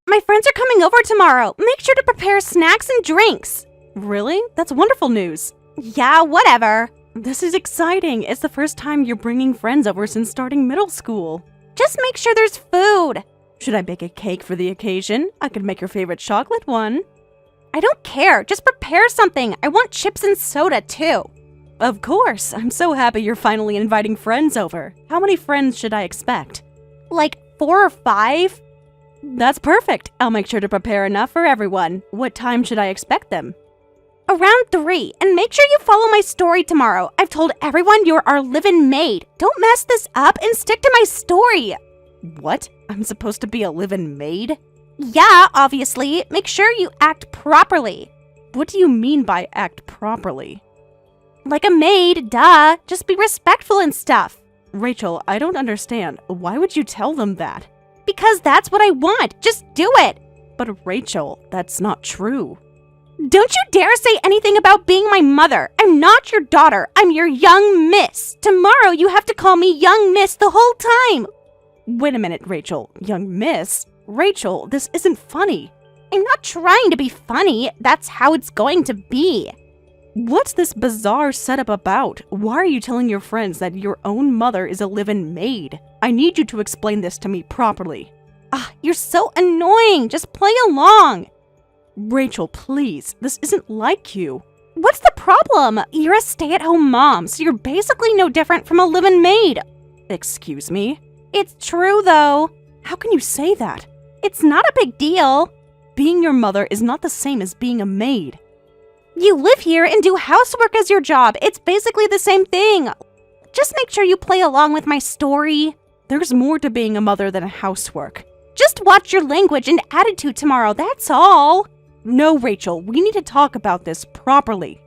My friends are coming over tomorrow. Make sure to prepare snacks and drinks. Really? That's wonderful news. Yeah, whatever. This is exciting. It's the first time you're bringing friends over since starting middle school. Just make sure there's food. Should I bake a cake for the occasion? I could make your favorite chocolate one. I don't care. Just prepare something. I want chips and soda, too. Of course. I'm so happy you're finally inviting friends over. How many friends should I expect? Like 4 or 5? That's perfect. I'll make sure to prepare enough for everyone. What time should I expect them? Around 3. And make sure you follow my story tomorrow. I've told everyone you're our live-in maid. Don't mess this up and stick to my story. What? I'm supposed to be a live-in maid? Yeah, obviously. Make sure you act properly. What do you mean by act properly? Like a maid, duh. Just be respectful and stuff. Rachel, I don't understand. Why would you tell them that? Because that's what I want. Just do it. But Rachel, that's not true. Don't you dare say anything about being my mother. I'm not your daughter. I'm your young miss. Tomorrow you have to call me young miss the whole time. Wait a minute, Rachel. Young miss? Rachel, this isn't funny. I'm not trying to be funny. That's how it's going to be. What's this bizarre setup about? Why are you telling your friends that your own mother is a live-in maid? I need you to explain this to me properly. You're so annoying. Just play along. Rachel, please. This isn't like you. What's the problem? You're a stay-at-home mom, so you're basically no different from a live-in maid. Excuse me? It's true, though. How can you say that? It's not a big deal. Being your mother is not the same as being a maid. You live here and do housework as your job. It's basically the same thing. Just make sure you play along with my story. There's more to being a mother than housework. Just watch your language and attitude tomorrow, that's all. No, Rachel, we need to talk about this properly.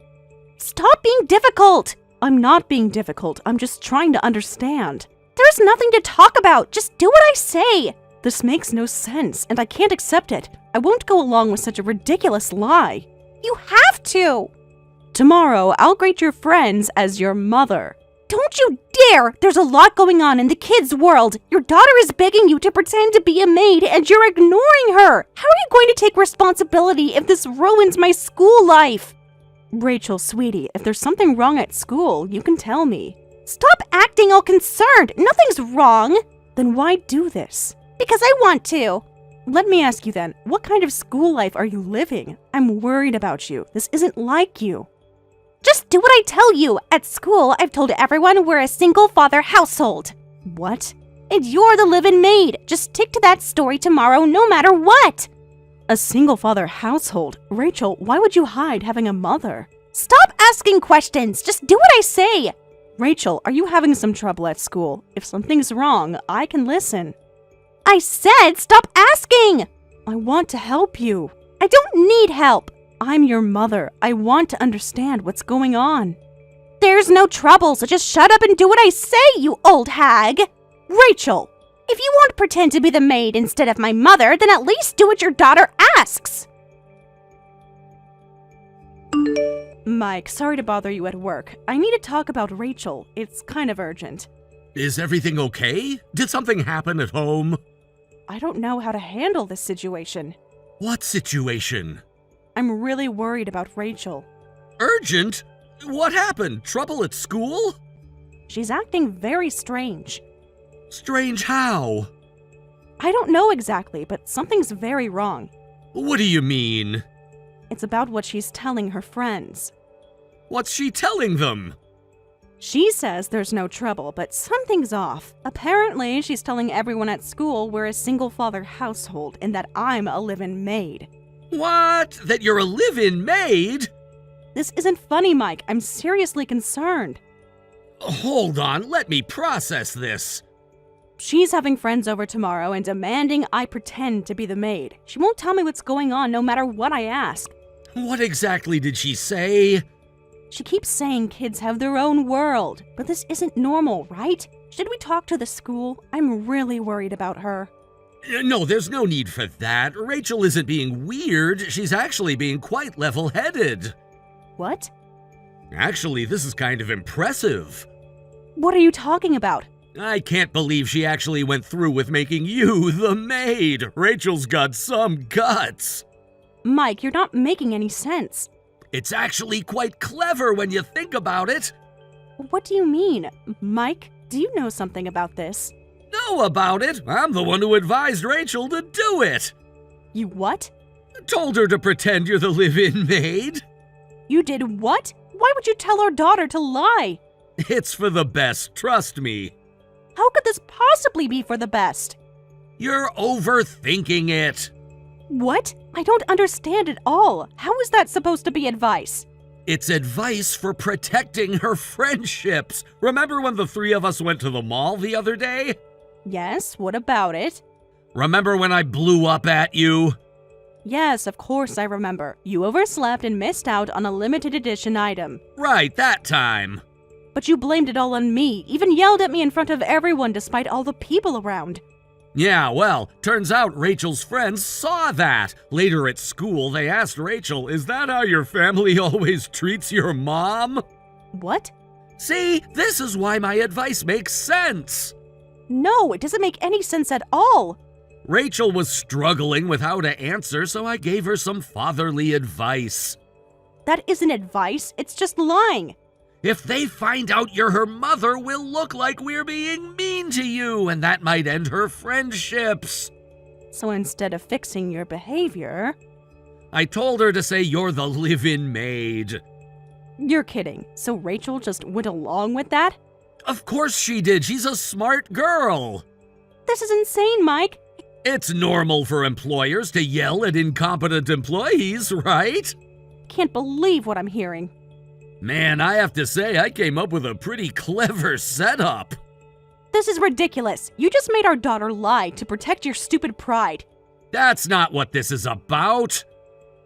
Stop being difficult. I'm not being difficult. I'm just trying to understand. There's nothing to talk about. Just do what I say. This makes no sense, and I can't accept it. I won't go along with such a ridiculous lie. You have to. Tomorrow, I'll greet your friends as your mother. Don't you dare! There's a lot going on in the kids' world. Your daughter is begging you to pretend to be a maid, and you're ignoring her. How are you going to take responsibility if this ruins my school life? Rachel, sweetie, if there's something wrong at school, you can tell me. Stop acting all concerned. Nothing's wrong. Then why do this? Because I want to. Let me ask you then, what kind of school life are you living? I'm worried about you. This isn't like you. Just do what I tell you. At school, I've told everyone we're a single-father household. What? And you're the live-in maid. Just stick to that story tomorrow, no matter what. A single-father household? Rachel, why would you hide having a mother? Stop asking questions. Just do what I say. Rachel, are you having some trouble at school? If something's wrong, I can listen. I said stop asking! I want to help you. I don't need help. I'm your mother. I want to understand what's going on. There's no trouble, so just shut up and do what I say, you old hag. Rachel! If you won't pretend to be the maid instead of my mother, then at least do what your daughter asks. Mike, sorry to bother you at work. I need to talk about Rachel. It's kind of urgent. Is everything okay? Did something happen at home? I don't know how to handle this situation. What situation? I'm really worried about Rachel. Urgent? What happened? Trouble at school? She's acting very strange. Strange how? I don't know exactly, but something's very wrong. What do you mean? It's about what she's telling her friends. What's she telling them? She says there's no trouble, but something's off. Apparently, she's telling everyone at school we're a single-father household and that I'm a live-in maid. What? That you're a live-in maid? This isn't funny, Mike. I'm seriously concerned. Hold on, let me process this. She's having friends over tomorrow and demanding I pretend to be the maid. She won't tell me what's going on no matter what I ask. What exactly did she say? She keeps saying kids have their own world, but this isn't normal, right? Should we talk to the school? I'm really worried about her. No, there's no need for that. Rachel isn't being weird. She's actually being quite level-headed. What? Actually, this is kind of impressive. What are you talking about? I can't believe she actually went through with making you the maid. Rachel's got some guts. Mike, you're not making any sense. It's actually quite clever when you think about it. What do you mean? Mike, do you know something about this? Know about it? I'm the one who advised Rachel to do it. You what? Told her to pretend you're the live-in maid. You did what? Why would you tell our daughter to lie? It's for the best, trust me. How could this possibly be for the best? You're overthinking it. What? I don't understand at all. How is that supposed to be advice? It's advice for protecting her friendships. Remember when the three of us went to the mall the other day? Yes, what about it? Remember when I blew up at you? Yes, of course I remember. You overslept and missed out on a limited edition item. Right, that time. But you blamed it all on me, even yelled at me in front of everyone despite all the people around. Yeah, well, turns out Rachel's friends saw that. Later at school, they asked Rachel, "Is that how your family always treats your mom?" What? See, this is why my advice makes sense. No, it doesn't make any sense at all. Rachel was struggling with how to answer, so I gave her some fatherly advice. That isn't advice, it's just lying. If they find out you're her mother, we'll look like we're being mean to you, and that might end her friendships. So instead of fixing your behavior... I told her to say you're the live-in maid. You're kidding. So Rachel just went along with that? Of course she did. She's a smart girl. This is insane, Mike. It's normal for employers to yell at incompetent employees, right? Can't believe what I'm hearing. Man, I have to say, I came up with a pretty clever setup. This is ridiculous. You just made our daughter lie to protect your stupid pride. That's not what this is about.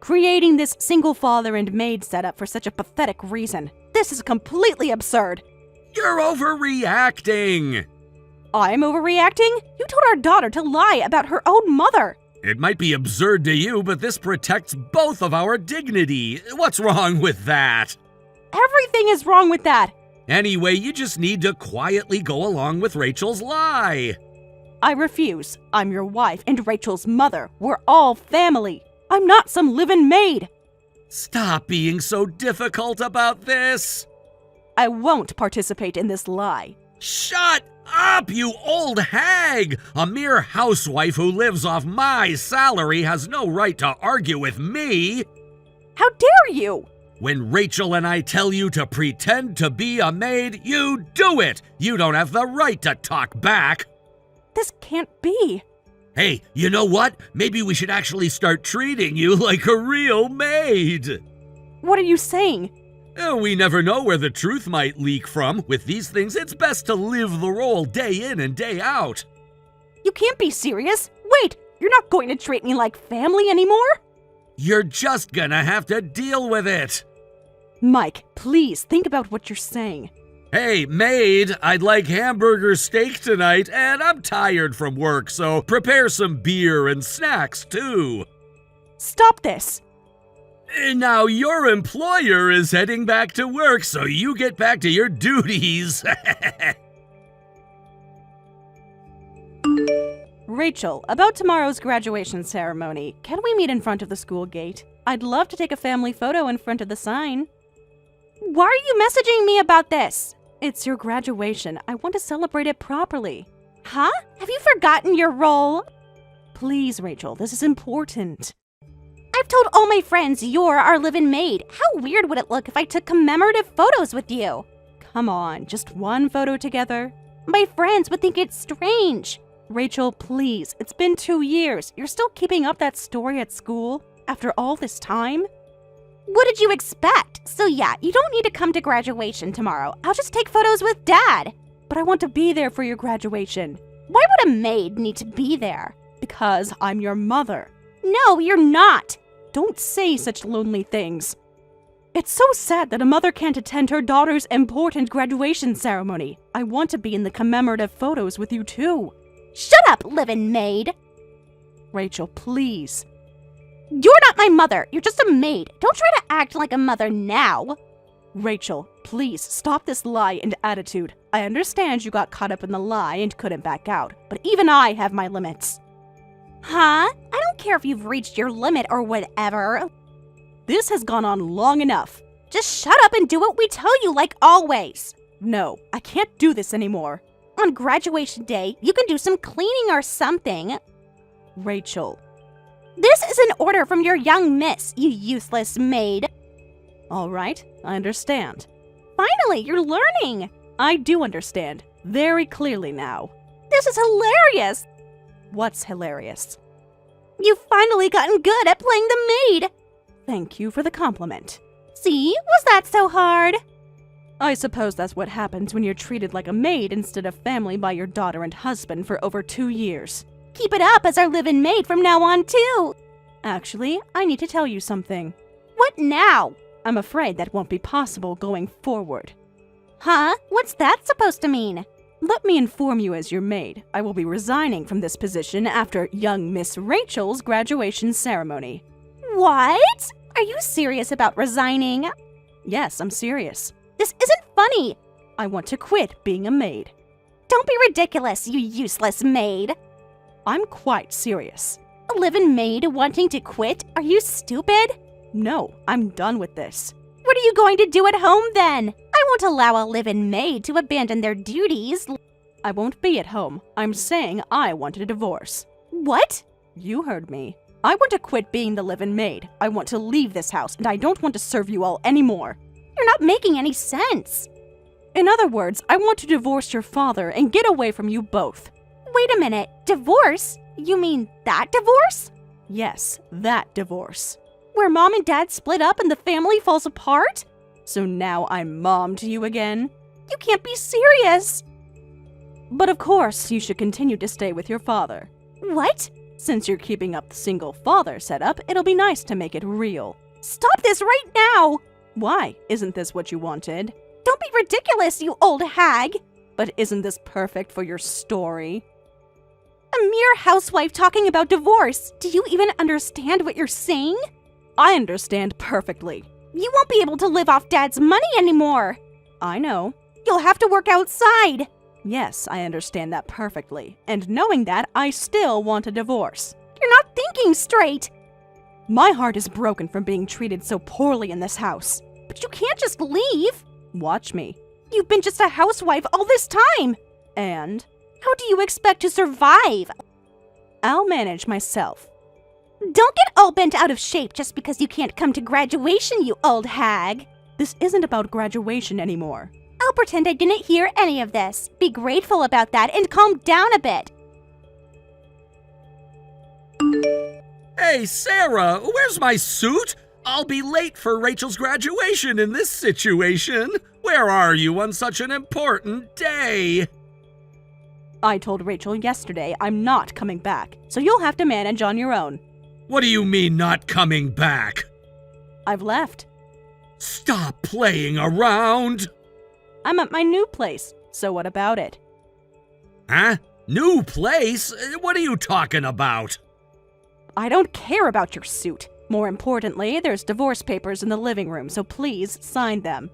Creating this single father and maid setup for such a pathetic reason. This is completely absurd. You're overreacting. I'm overreacting? You told our daughter to lie about her own mother. It might be absurd to you, but this protects both of our dignity. What's wrong with that? Everything is wrong with that. Anyway, you just need to quietly go along with Rachel's lie. I refuse. I'm your wife and Rachel's mother. We're all family. I'm not some live-in maid. Stop being so difficult about this. I won't participate in this lie. Shut up, you old hag! A mere housewife who lives off my salary has no right to argue with me. How dare you? When Rachel and I tell you to pretend to be a maid, you do it! You don't have the right to talk back! This can't be. Hey, you know what? Maybe we should actually start treating you like a real maid! What are you saying? We never know where the truth might leak from. With these things, it's best to live the role day in and day out. You can't be serious. Wait, you're not going to treat me like family anymore? You're just gonna have to deal with it. Mike, please think about what you're saying. Hey, maid, I'd like hamburger steak tonight, and I'm tired from work, so prepare some beer and snacks, too. Stop this. Now your employer is heading back to work, so you get back to your duties. Rachel, about tomorrow's graduation ceremony, can we meet in front of the school gate? I'd love to take a family photo in front of the sign. Why are you messaging me about this? It's your graduation. I want to celebrate it properly. Huh? Have you forgotten your role? Please, Rachel, this is important. I've told all my friends you're our live-in maid. How weird would it look if I took commemorative photos with you? Come on, just one photo together? My friends would think it's strange. Rachel, please, it's been 2 years. You're still keeping up that story at school after all this time? What did you expect? So yeah, you don't need to come to graduation tomorrow. I'll just take photos with Dad. But I want to be there for your graduation. Why would a maid need to be there? Because I'm your mother. No, you're not. Don't say such lonely things. It's so sad that a mother can't attend her daughter's important graduation ceremony. I want to be in the commemorative photos with you too. Shut up, live-in maid. Rachel, please. You're not my mother. You're just a maid. Don't try to act like a mother now. Rachel, Please stop this lie and attitude. I understand you got caught up in the lie and couldn't back out, but even I have my limits. Huh? I don't care if you've reached your limit or whatever. This has gone on long enough. Just shut up and do what we tell you like always. No, I can't do this anymore. On graduation day, you can do some cleaning or something. Rachel. This is an order from your young miss, you useless maid. All right, I understand. Finally, you're learning. I do understand. Very clearly now. This is hilarious. What's hilarious? You've finally gotten good at playing the maid. Thank you for the compliment. See? Was that so hard? I suppose that's what happens when you're treated like a maid instead of family by your daughter and husband for over 2 years. Keep it up as our live-in maid from now on, too. Actually, I need to tell you something. What now? I'm afraid that won't be possible going forward. Huh? What's that supposed to mean? Let me inform you as your maid. I will be resigning from this position after young Miss Rachel's graduation ceremony. What? Are you serious about resigning? Yes, I'm serious. This isn't funny. I want to quit being a maid. Don't be ridiculous, you useless maid. I'm quite serious. A live-in maid wanting to quit? Are you stupid? No, I'm done with this. What are you going to do at home then? I won't allow a live-in maid to abandon their duties. I won't be at home. I'm saying I want a divorce. What? You heard me. I want to quit being the live-in maid. I want to leave this house, and I don't want to serve you all anymore. You're not making any sense. In other words, I want to divorce your father and get away from you both. Wait a minute. Divorce? You mean that divorce? Yes, that divorce. Where mom and dad split up and the family falls apart? So now I'm mom to you again? You can't be serious. But of course, you should continue to stay with your father. What? Since you're keeping up the single father setup, it'll be nice to make it real. Stop this right now! Why? Isn't this what you wanted? Don't be ridiculous, you old hag! But isn't this perfect for your story? A mere housewife talking about divorce. Do you even understand what you're saying? I understand perfectly. You won't be able to live off Dad's money anymore. I know. You'll have to work outside. Yes, I understand that perfectly. And knowing that, I still want a divorce. You're not thinking straight. My heart is broken from being treated so poorly in this house. But you can't just leave. Watch me. You've been just a housewife all this time. And? How do you expect to survive? I'll manage myself. Don't get all bent out of shape just because you can't come to graduation, you old hag. This isn't about graduation anymore. I'll pretend I didn't hear any of this. Be grateful about that and calm down a bit. Hey, Sarah, where's my suit? I'll be late for Rachel's graduation in this situation. Where are you on such an important day? I told Rachel yesterday I'm not coming back, so you'll have to manage on your own. What do you mean not coming back? I've left. Stop playing around! I'm at my new place, so what about it? Huh? New place? What are you talking about? I don't care about your suit. More importantly, there's divorce papers in the living room, so please sign them.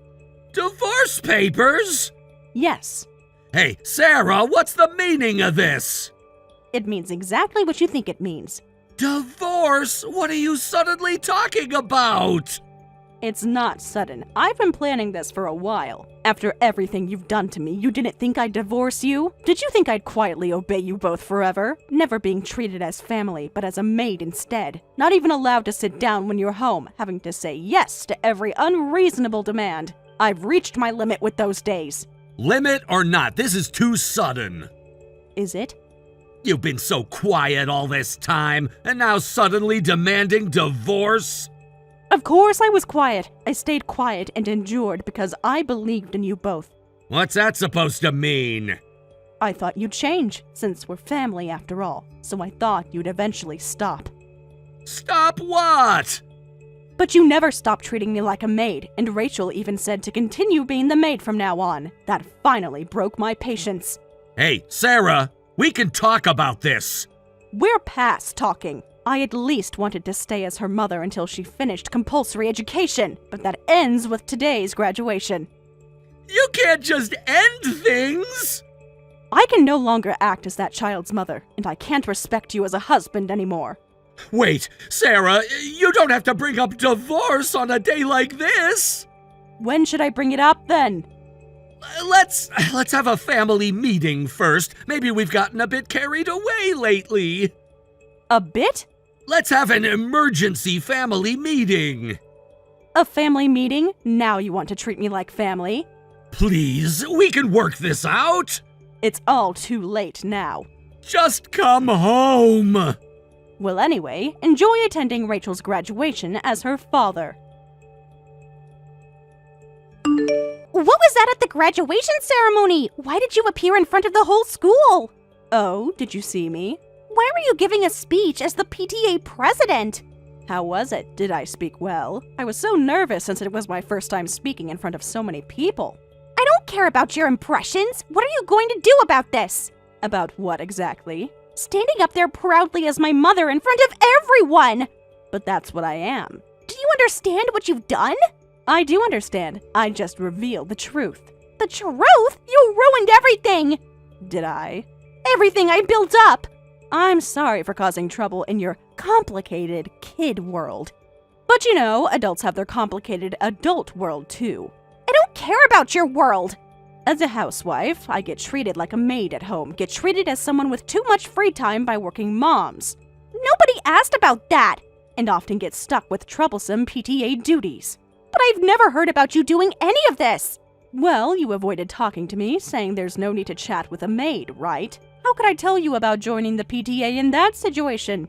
Divorce papers? Yes. Hey, Sarah, what's the meaning of this? It means exactly what you think it means. Divorce? What are you suddenly talking about? It's not sudden. I've been planning this for a while. After everything you've done to me, you didn't think I'd divorce you? Did you think I'd quietly obey you both forever? Never being treated as family, but as a maid instead. Not even allowed to sit down when you're home, having to say yes to every unreasonable demand. I've reached my limit with those days. Limit or not, this is too sudden. Is it? You've been so quiet all this time, and now suddenly demanding divorce? Of course I was quiet. I stayed quiet and endured because I believed in you both. What's that supposed to mean? I thought you'd change, since we're family after all, so I thought you'd eventually stop. Stop what? But you never stopped treating me like a maid, and Rachel even said to continue being the maid from now on. That finally broke my patience. Hey, Sarah, we can talk about this. We're past talking. I at least wanted to stay as her mother until she finished compulsory education, but that ends with today's graduation. You can't just end things! I can no longer act as that child's mother, and I can't respect you as a husband anymore. Wait, Sarah, you don't have to bring up divorce on a day like this! When should I bring it up, then? Let's have a family meeting first. Maybe we've gotten a bit carried away lately. A bit? Let's have an emergency family meeting. A family meeting? Now you want to treat me like family? Please, we can work this out. It's all too late now. Just come home. Well, anyway, enjoy attending Rachel's graduation as her father. What was that at the graduation ceremony? Why did you appear in front of the whole school? Oh, did you see me? Why were you giving a speech as the PTA president? How was it? Did I speak well? I was so nervous since it was my first time speaking in front of so many people. I don't care about your impressions. What are you going to do about this? About what exactly? Standing up there proudly as my mother in front of everyone. But that's what I am. Do you understand what you've done? I do understand. I just revealed the truth. The truth? You ruined everything! Did I? Everything I built up! I'm sorry for causing trouble in your complicated kid world. But you know, adults have their complicated adult world too. I don't care about your world! As a housewife, I get treated like a maid at home, get treated as someone with too much free time by working moms. Nobody asked about that! And often get stuck with troublesome PTA duties. But I've never heard about you doing any of this! Well, you avoided talking to me, saying there's no need to chat with a maid, right? How could I tell you about joining the PTA in that situation?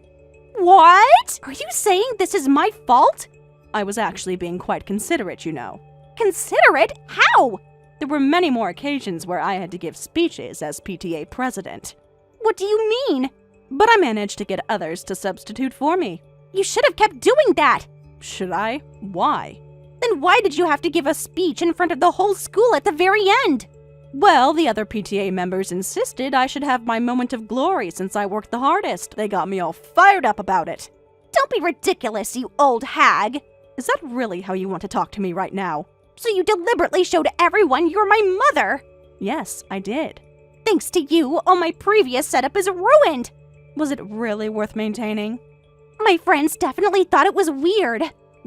What? Are you saying this is my fault? I was actually being quite considerate, you know. Considerate? How? There were many more occasions where I had to give speeches as PTA president. What do you mean? But I managed to get others to substitute for me. You should have kept doing that! Should I? Why? Then why did you have to give a speech in front of the whole school at the very end? Well, the other PTA members insisted I should have my moment of glory since I worked the hardest. They got me all fired up about it. Don't be ridiculous, you old hag! Is that really how you want to talk to me right now? So you deliberately showed everyone you're my mother! Yes, I did. Thanks to you, all my previous setup is ruined! Was it really worth maintaining? My friends definitely thought it was weird.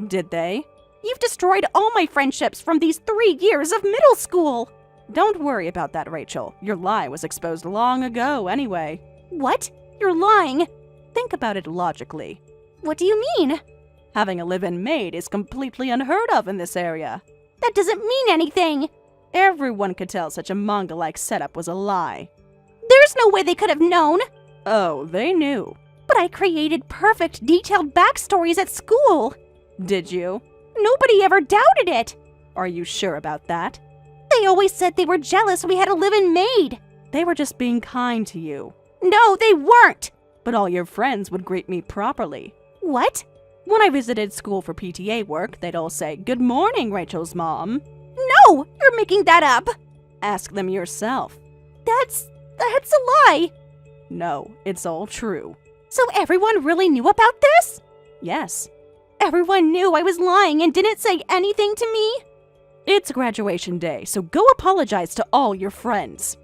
Did they? You've destroyed all my friendships from these 3 years of middle school! Don't worry about that, Rachel. Your lie was exposed long ago anyway. What? You're lying? Think about it logically. What do you mean? Having a live-in maid is completely unheard of in this area. That doesn't mean anything! Everyone could tell such a manga-like setup was a lie. There's no way they could have known! Oh, they knew. But I created perfect, detailed backstories at school! Did you? Nobody ever doubted it! Are you sure about that? They always said they were jealous we had a live-in maid! They were just being kind to you. No, they weren't! But all your friends would greet me properly. What? When I visited school for PTA work, they'd all say, "Good morning, Rachel's mom." No! You're making that up! Ask them yourself. That's a lie! No, it's all true. So everyone really knew about this? Yes. Everyone knew I was lying and didn't say anything to me? It's graduation day, so go apologize to all your friends.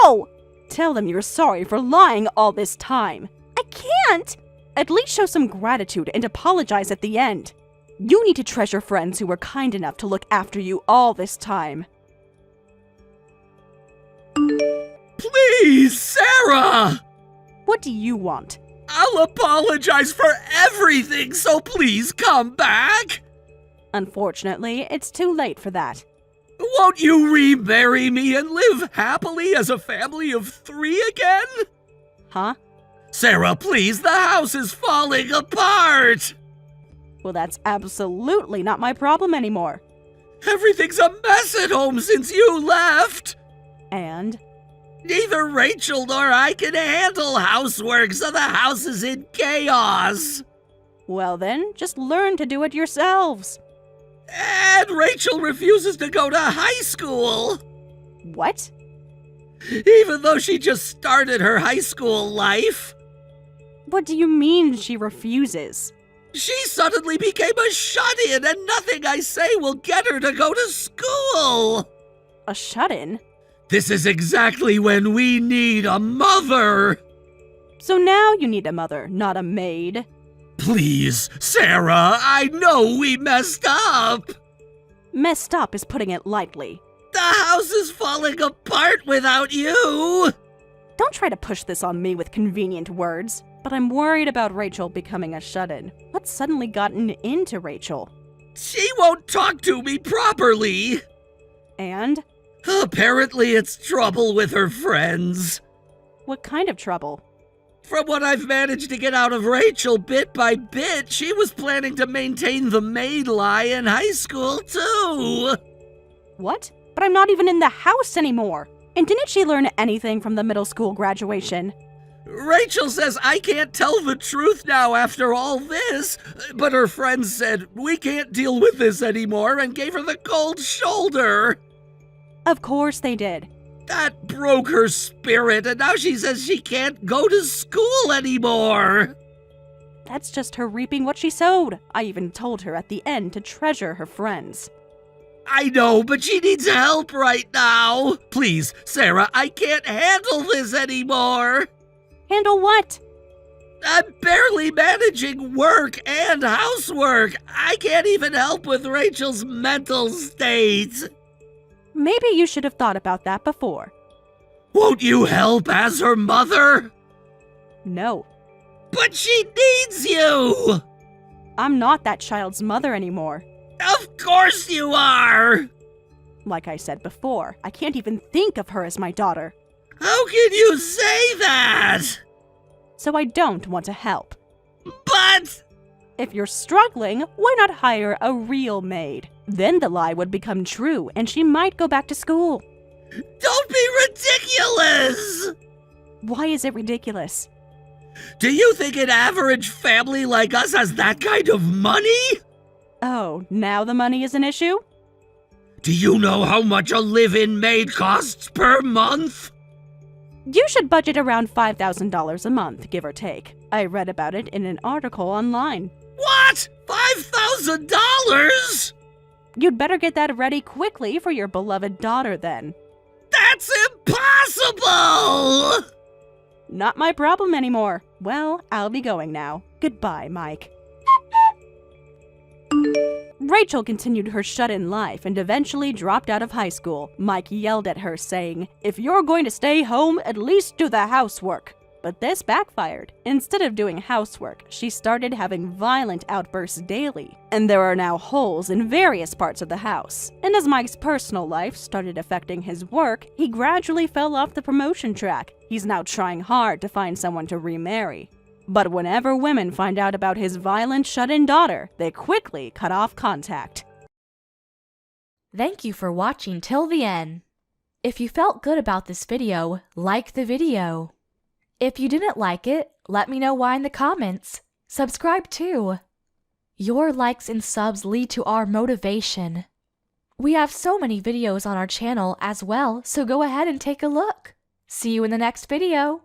No! Tell them you're sorry for lying all this time. I can't! At least show some gratitude and apologize at the end. You need to treasure friends who were kind enough to look after you all this time. Please, Sarah! What do you want? I'll apologize for everything, so please come back! Unfortunately, it's too late for that. Won't you remarry me and live happily as a family of 3 again? Huh? Sarah, please, the house is falling apart! Well, that's absolutely not my problem anymore. Everything's a mess at home since you left! And? Neither Rachel nor I can handle housework, so the house is in chaos! Well then, just learn to do it yourselves. And Rachel refuses to go to high school! What? Even though she just started her high school life. What do you mean she refuses? She suddenly became a shut-in, and nothing I say will get her to go to school! A shut-in? This is exactly when we need a mother! So now you need a mother, not a maid. Please, Sarah, I know we messed up! Messed up is putting it lightly. The house is falling apart without you! Don't try to push this on me with convenient words, but I'm worried about Rachel becoming a shut-in. What's suddenly gotten into Rachel? She won't talk to me properly! And? Apparently it's trouble with her friends. What kind of trouble? From what I've managed to get out of Rachel bit by bit, she was planning to maintain the maid lie in high school, too. What? But I'm not even in the house anymore. And didn't she learn anything from the middle school graduation? Rachel says I can't tell the truth now after all this, but her friends said we can't deal with this anymore and gave her the cold shoulder. Of course they did. That broke her spirit, and now she says she can't go to school anymore. That's just her reaping what she sowed. I even told her at the end to treasure her friends. I know, but she needs help right now. Please, Sarah, I can't handle this anymore. Handle what? I'm barely managing work and housework. I can't even help with Rachel's mental state. Maybe you should have thought about that before. Won't you help as her mother? No. But she needs you! I'm not that child's mother anymore. Of course you are! Like I said before, I can't even think of her as my daughter. How can you say that? So I don't want to help. But... If you're struggling, why not hire a real maid? Then the lie would become true, and she might go back to school. Don't be ridiculous! Why is it ridiculous? Do you think an average family like us has that kind of money? Oh, now the money is an issue? Do you know how much a live-in maid costs per month? You should budget around $5,000 a month, give or take. I read about it in an article online. What? $5,000? You'd better get that ready quickly for your beloved daughter then. That's impossible! Not my problem anymore. Well, I'll be going now. Goodbye, Mike. Rachel continued her shut-in life and eventually dropped out of high school. Mike yelled at her, saying, "If you're going to stay home, at least do the housework." But this backfired. Instead of doing housework, she started having violent outbursts daily, and there are now holes in various parts of the house. And as Mike's personal life started affecting his work, he gradually fell off the promotion track. He's now trying hard to find someone to remarry. But whenever women find out about his violent shut-in daughter, they quickly cut off contact. Thank you for watching till the end. If you felt good about this video, like the video. If you didn't like it, let me know why in the comments. Subscribe too. Your likes and subs lead to our motivation. We have so many videos on our channel as well, so go ahead and take a look. See you in the next video.